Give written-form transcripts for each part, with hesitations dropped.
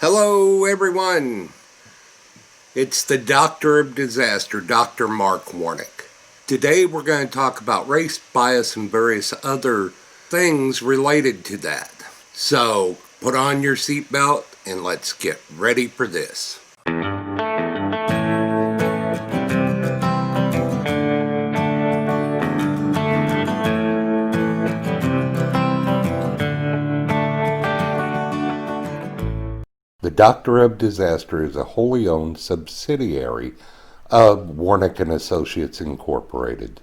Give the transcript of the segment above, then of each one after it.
Hello, everyone. It's the Doctor of Disaster, Dr. Mark Warnick. Today, we're going to talk about race, bias, and various other things related to that. So, put on your seatbelt and let's get ready for this. The Doctor of Disaster is a wholly owned subsidiary of Warnick and Associates Incorporated.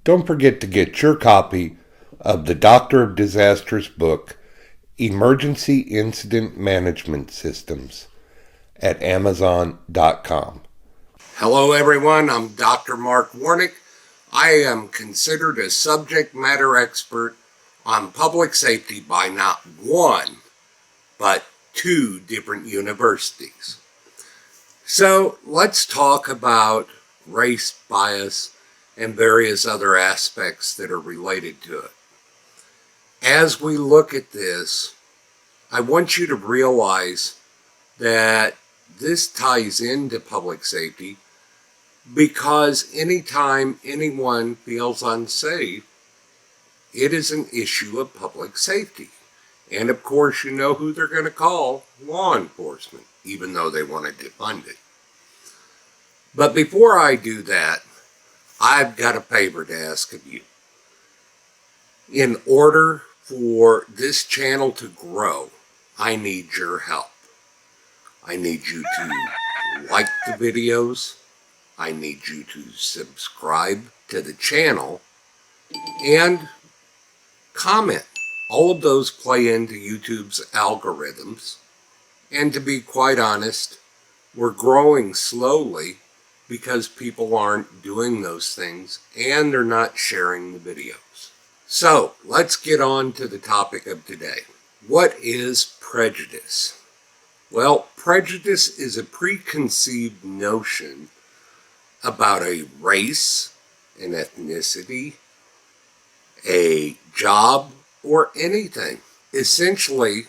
Don't forget to get your copy of the Doctor of Disaster's book, Emergency Incident Management Systems, at Amazon.com. Hello, everyone. I'm Dr. Mark Warnick. I am considered a subject matter expert on public safety by not one, but two different universities. So let's talk about race, bias, and various other aspects that are related to it. As we look at this, I want you to realize that this ties into public safety because anytime anyone feels unsafe, it is an issue of public safety. And of course, you know who they're going to call: law enforcement, even though they want to defund it. But before I do that, I've got a favor to ask of you. In order for this channel to grow, I need your help. I need you to like the videos. I need you to subscribe to the channel and comment. All of those play into YouTube's algorithms. And to be quite honest, we're growing slowly because people aren't doing those things and they're not sharing the videos. So let's get on to the topic of today. What is prejudice? Well, prejudice is a preconceived notion about a race, an ethnicity, a job, or anything. Essentially,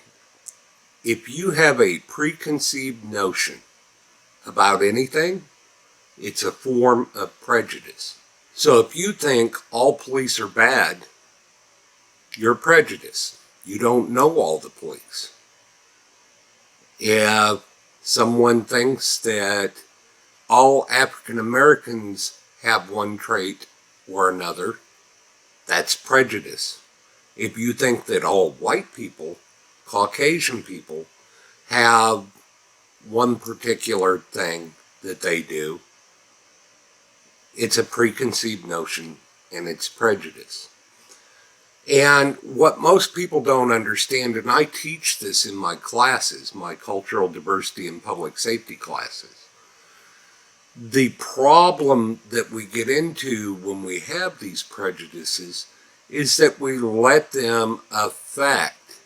if you have a preconceived notion about anything, it's a form of prejudice. So if you think all police are bad, you're prejudiced. You don't know all the police. If someone thinks that all African Americans have one trait or another, that's prejudice. If you think that all white people, Caucasian people, have one particular thing that they do, it's a preconceived notion and it's prejudice. And what most people don't understand, and I teach this in my classes, my cultural diversity and public safety classes, the problem that we get into when we have these prejudices is that we let them affect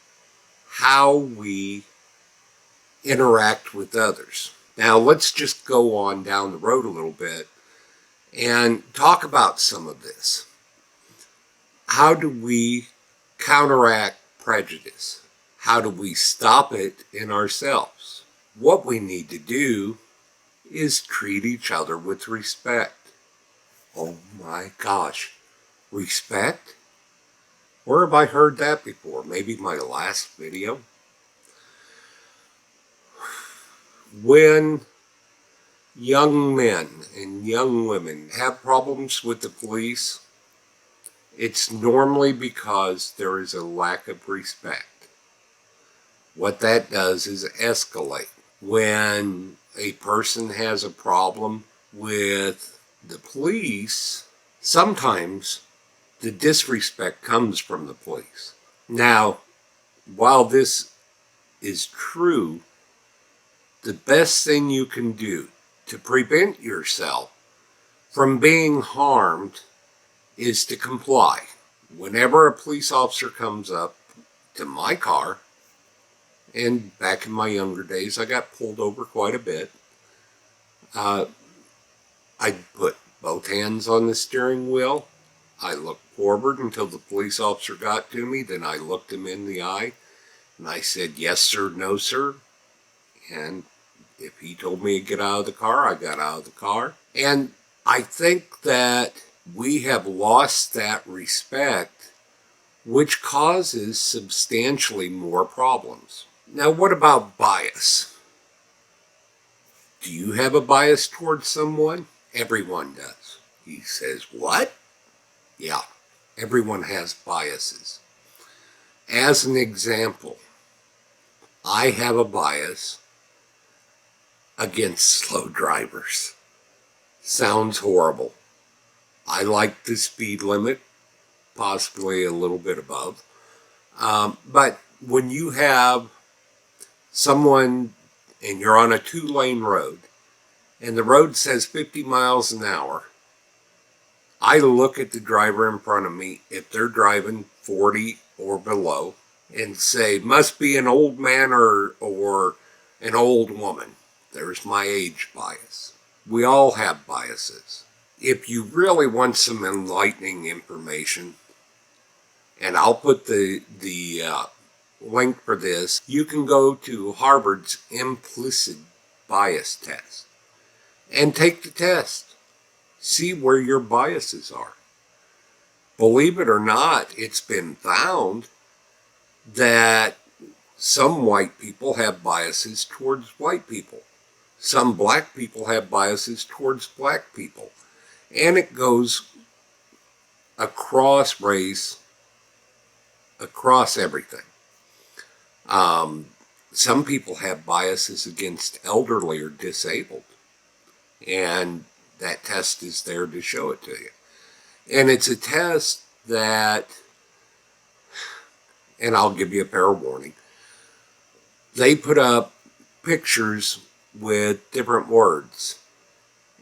how we interact with others. Now, let's just go on down the road a little bit and talk about some of this. How do we counteract prejudice? How do we stop it in ourselves? What we need to do is treat each other with respect. Oh my gosh, respect? Where have I heard that before? Maybe my last video? When young men and young women have problems with the police, it's normally because there is a lack of respect. What that does is escalate. When a person has a problem with the police, sometimes the disrespect comes from the police. Now, while this is true, the best thing you can do to prevent yourself from being harmed is to comply. Whenever a police officer comes up to my car, and back in my younger days, I got pulled over quite a bit, I'd put both hands on the steering wheel. I looked forward until the police officer got to me. Then I looked him in the eye And I said, yes, sir, no, sir. And if he told me to get out of the car, I got out of the car. And I think that we have lost that respect, which causes substantially more problems. Now, what about bias? Do you have a bias towards someone? Everyone does. He says, what? Yeah, everyone has biases. As an example, I have a bias against slow drivers. Sounds horrible. I like the speed limit, possibly a little bit above. But when you have someone and you're on a 2-lane road and the road says 50 miles an hour, I look at the driver in front of me, if they're driving 40 or below, and say, must be an old man or an old woman. There's my age bias. We all have biases. If you really want some enlightening information, and I'll put the link for this, you can go to Harvard's implicit bias test and take the test. See where your biases are. Believe it or not, it's been found that some white people have biases towards white people. Some black people have biases towards black people. And it goes across race, across everything. Some people have biases against elderly or disabled. And that test is there to show it to you. And it's a test that, and I'll give you a fair warning, they put up pictures with different words.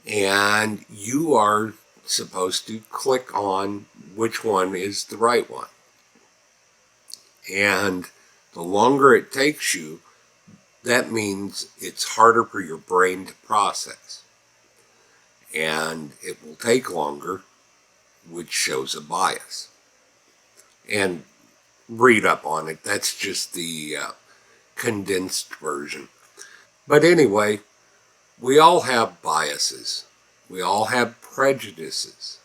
And you are supposed to click on which one is the right one. And the longer it takes you, that means it's harder for your brain to process. And it will take longer, which shows a bias. And read up on it. That's just the condensed version. But anyway, we all have biases. We all have prejudices.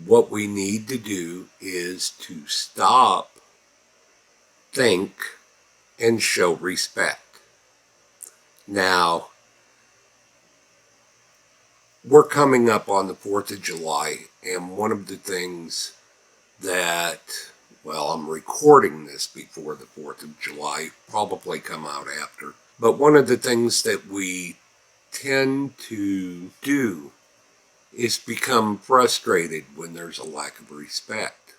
What we need to do is to stop, think, and show respect. Now, we're coming up on the 4th of July, and one of the things that, well, I'm recording this before the 4th of July, probably come out after, but one of the things that we tend to do is become frustrated when there's a lack of respect.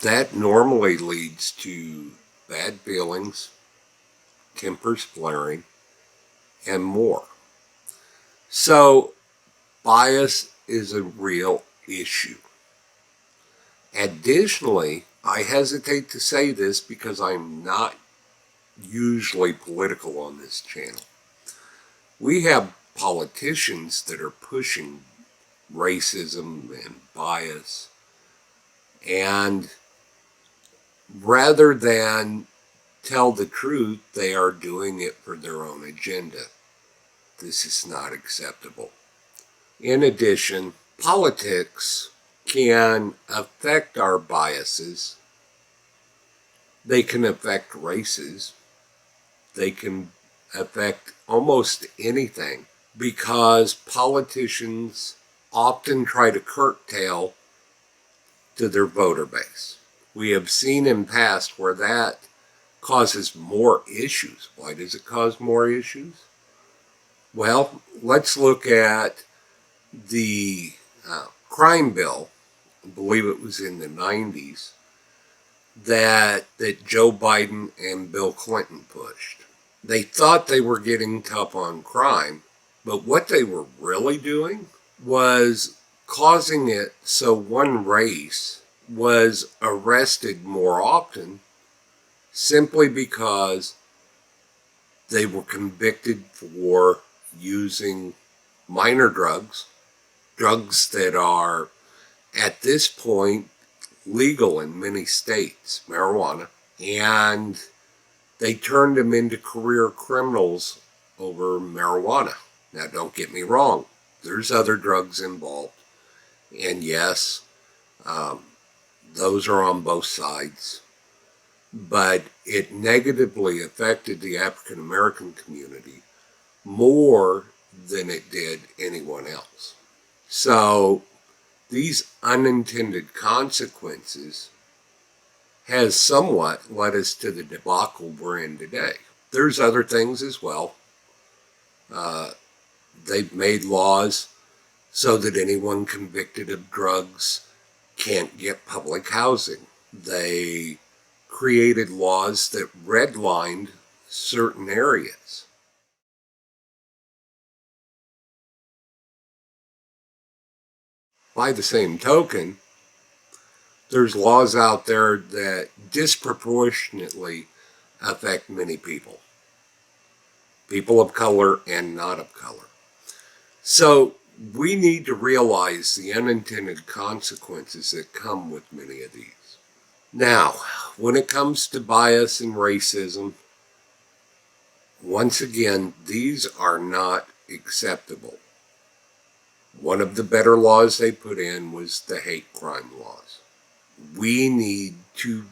That normally leads to bad feelings, tempers flaring, and more. So, bias is a real issue. Additionally, I hesitate to say this because I'm not usually political on this channel. We have politicians that are pushing racism and bias, and rather than tell the truth, they are doing it for their own agenda. This is not acceptable. In addition, politics can affect our biases. They can affect races. They can affect almost anything because politicians often try to curtail to their voter base. We have seen in past where that causes more issues. Why does it cause more issues? Well, let's look at the crime bill, I believe it was in the 90s, that Joe Biden and Bill Clinton pushed. They thought they were getting tough on crime, but what they were really doing was causing it so one race was arrested more often simply because they were convicted for using minor drugs that are at this point legal in many states, marijuana, and they turned them into career criminals over marijuana. Now, don't get me wrong, there's other drugs involved, and yes, um, those are on both sides, but it negatively affected the African American community more than it did anyone else. So these unintended consequences has somewhat led us to the debacle we're in today. There's other things as well. Uh, they've made laws so that anyone convicted of drugs can't get public housing. They created laws that redlined certain areas. By the same token, there's laws out there that disproportionately affect many people, people of color and not of color. So we need to realize the unintended consequences that come with many of these. Now, when it comes to bias and racism, once again, these are not acceptable. One of the better laws they put in was the hate crime laws. We need to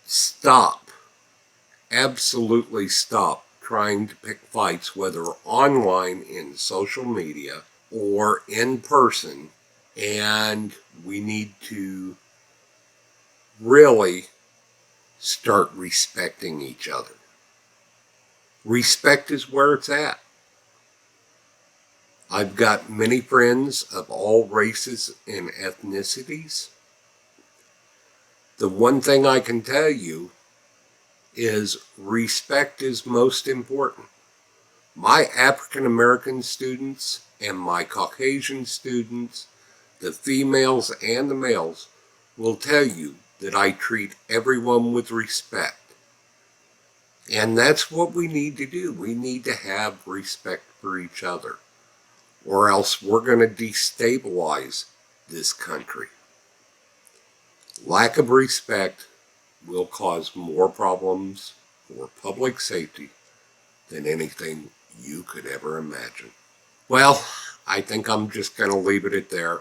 stop, absolutely stop trying to pick fights, whether online in social media or in person, and we need to really start respecting each other. Respect is where it's at. I've got many friends of all races and ethnicities. The one thing I can tell you is respect is most important. My African American students and my Caucasian students, the females and the males, will tell you that I treat everyone with respect. And that's what we need to do. We need to have respect for each other, or else we're going to destabilize this country. Lack of respect will cause more problems for public safety than anything you could ever imagine. Well, I think I'm just going to leave it at there.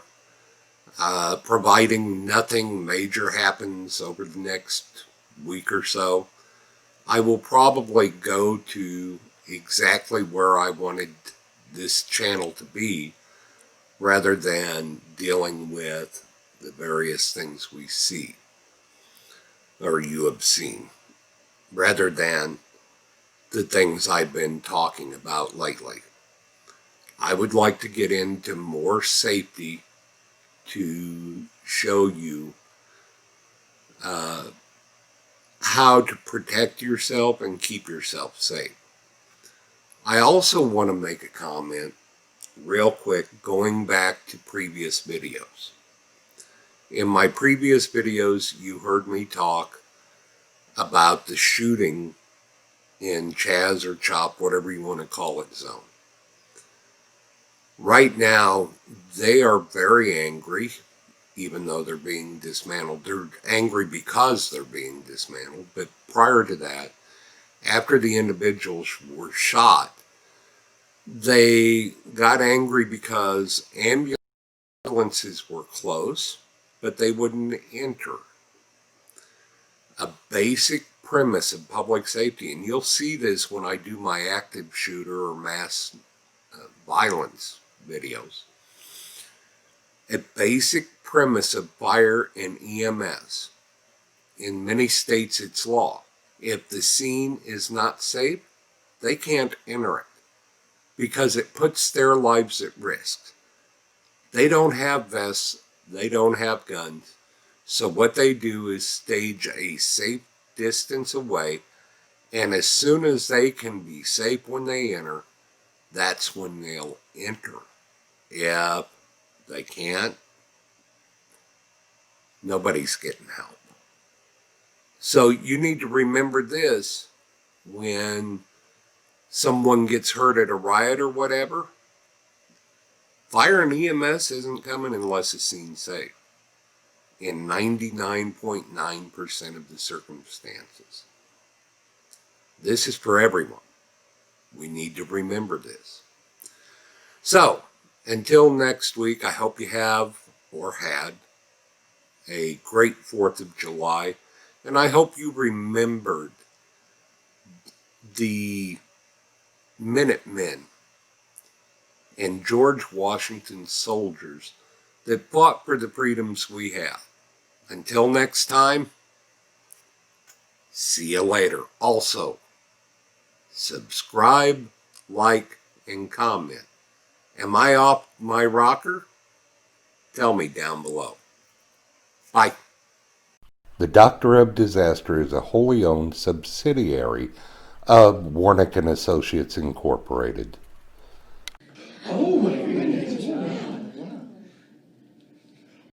Providing nothing major happens over the next week or so, I will probably go to exactly where I wanted this channel to be, rather than dealing with the various things we see or you have seen, rather than the things I've been talking about lately. I would like to get into more safety to show you how to protect yourself and keep yourself safe. I also want to make a comment real quick, going back to previous videos. In my previous videos, you heard me talk about the shooting in Chaz or Chop, whatever you want to call it, zone. Right now, they are very angry, even though they're being dismantled. They're angry because they're being dismantled. But prior to that, after the individuals were shot, they got angry because ambulances were close, but they wouldn't enter. A basic premise of public safety, and you'll see this when I do my active shooter or mass violence videos. A basic premise of fire and EMS. In many states, it's law. If the scene is not safe, they can't enter it because it puts their lives at risk. They don't have vests, they don't have guns. So what they do is stage a safe distance away, and as soon as they can be safe when they enter, that's when they'll enter. If they can't, nobody's getting help. So you need to remember this when someone gets hurt at a riot or whatever. Fire and EMS isn't coming unless the scene's safe. in 99.9% of the circumstances. This is for everyone. We need to remember this. So, until next week, I hope you have or had a great 4th of July, and I hope you remembered the Minutemen and George Washington's soldiers that fought for the freedoms we have. Until next time, see you later. Also, subscribe, like, and comment. Am I off my rocker? Tell me down below. Bye. The Doctor of Disaster is a wholly owned subsidiary of Warnick & Associates Incorporated.